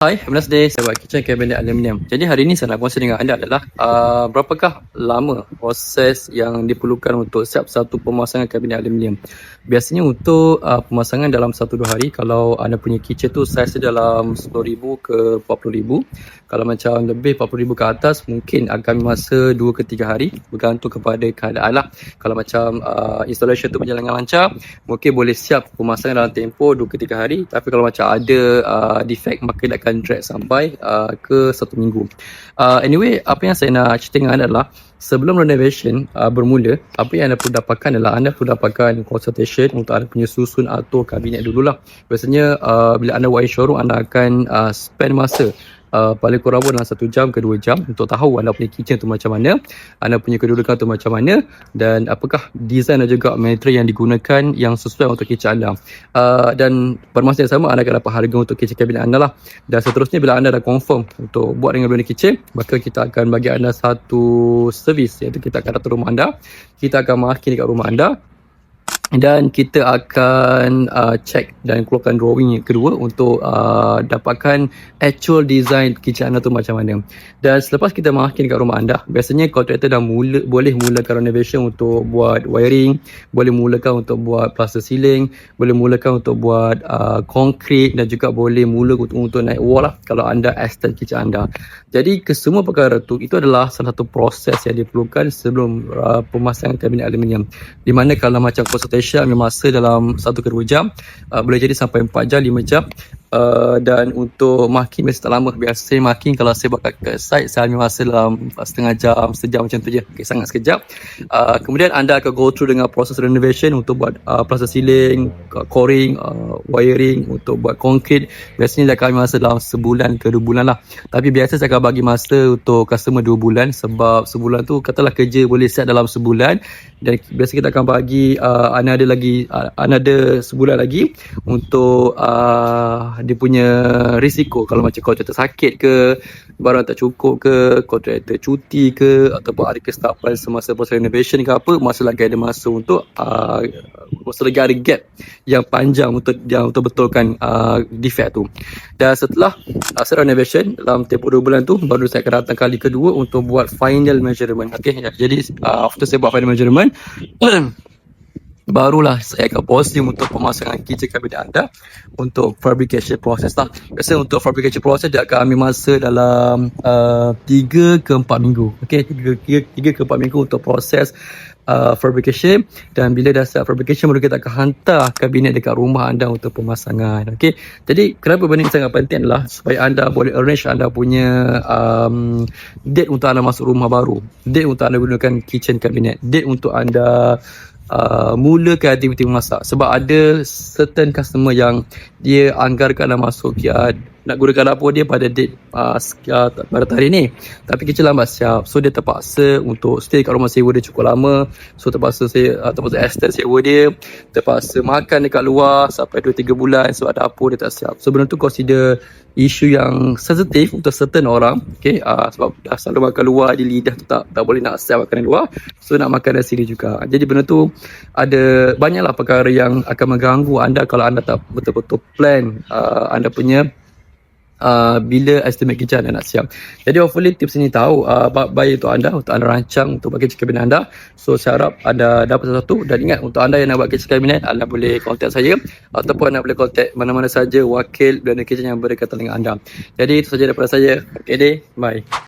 Hai, Wednesday. Saya buat kitchen cabinet aluminium. Jadi hari ini saya nak kongsi dengan anda adalah berapakah lama proses yang diperlukan untuk siap satu pemasangan kabinet aluminium. Biasanya untuk pemasangan dalam 1-2 hari, kalau anda punya kitchen tu saiz dalam 10,000 ke 40,000. Kalau macam lebih 40,000 ke atas, mungkin akan masa 2 ke 3 hari, bergantung kepada keadaan lah. Kalau macam installation tu berjalan dengan lancar, mungkin boleh siap pemasangan dalam tempoh 2 ke 3 hari. Tapi kalau macam ada defect, maka dia akan drag sampai ke 1 minggu. Anyway, apa yang saya nak cerita dengan anda adalah sebelum renovation bermula, apa yang anda perlu dapatkan adalah anda perlu dapatkan consultation untuk anda punya susun atau kabinet dululah. Biasanya bila anda buat showroom, anda akan spend masa paling kurang pun dalam 1 jam ke 2 jam untuk tahu anda punya kitchen tu macam mana, anda punya kedudukan tu macam mana, dan apakah design dan juga material yang digunakan yang sesuai untuk kitchen anda. Dan pada masa yang sama, anda akan dapat harga untuk kitchen cabinet anda lah. Dan seterusnya, bila anda dah confirm untuk buat dengan benda kitchen, maka kita akan bagi anda satu servis, iaitu kita akan datang rumah anda, kita akan marking dekat rumah anda, dan kita akan check dan keluarkan drawing yang kedua untuk dapatkan actual design kitchen anda tu macam mana. Dan selepas kita marking dekat rumah anda, biasanya kontraktor dah boleh mulakan renovation untuk buat wiring, boleh mulakan untuk buat plaster ceiling, boleh mulakan untuk buat konkrit, dan juga boleh mula untuk naik wall lah kalau anda extend kitchen anda. Jadi kesemua perkara tu, itu adalah salah satu proses yang diperlukan sebelum pemasangan kabinet aluminium, di mana kalau macam consultation ambil masa dalam 1 ke 2 jam, boleh jadi sampai 4 jam, 5 jam. Dan untuk marking biasa tak lama. Biasa marking kalau saya buat kat site, saya ambil masa dalam setengah jam, sejam macam tu je. Okay, sangat sekejap. Kemudian anda akan go through dengan proses renovation untuk buat plaster ceiling, coring, wiring, untuk buat konkrit. Biasanya dia akan ambil masa dalam sebulan ke 2 bulan lah. Tapi biasa saya akan bagi masa untuk customer 2 bulan, sebab sebulan tu katalah kerja boleh set dalam sebulan, dan biasa kita akan bagi ada sebulan lagi untuk dia punya risiko. Kalau macam kontraktor sakit ke, barang tak cukup ke, kontraktor cuti ke, ataupun ada kestapan semasa proses renovation ke apa, masa lagi ada masa untuk masa lagi ada gap yang panjang untuk betulkan defect tu. Dan setelah renovation dalam tempoh 2 bulan tu, baru saya akan datang kali kedua untuk buat final measurement. Okay, jadi after saya buat final measurement, barulah saya akan posting untuk pemasangan kitchen cabinet anda untuk fabrication process lah. Biasa untuk fabrication process dia akan ambil masa dalam 3 ke 4 minggu. Okay, 3 ke 4 minggu untuk proses fabrication. Dan bila dah start fabrication, baru kita akan hantar kabinet dekat rumah anda untuk pemasangan. Okay, jadi kenapa benda ni sangat penting adalah supaya anda boleh arrange anda punya date untuk anda masuk rumah baru, date untuk anda gunakan kitchen cabinet, date untuk anda mulakan aktiviti memasak. Sebab ada certain customer yang dia anggarkan dah masuk nak gunakan dapur dia pada date pada hari ni, tapi kita lambat siap, so dia terpaksa untuk stay kat rumah sewa dia cukup lama. So terpaksa extend sewa dia, terpaksa makan dekat luar sampai 2-3 bulan sebab dapur dia tak siap. So benda tu consider isu yang sensitif untuk certain orang. Okay, sebab dah selalu makan luar, di lidah tu tak boleh nak siap makanan luar, so nak makan dari sini juga. Jadi benda tu ada banyaklah perkara yang akan mengganggu anda kalau anda tak betul-betul plan anda punya bila estimate kitchen anda nak siap. Jadi hopefully tips ini tahu baik untuk anda rancang untuk buat kitchen cabinet anda. So saya harap anda dapat sesuatu. Dan ingat, untuk anda yang nak buat kitchen cabinet, anda boleh contact saya, ataupun anda boleh contact mana-mana saja wakil blender kitchen yang berdekatan dengan anda. Jadi itu saja daripada saya. Okay deh, bye.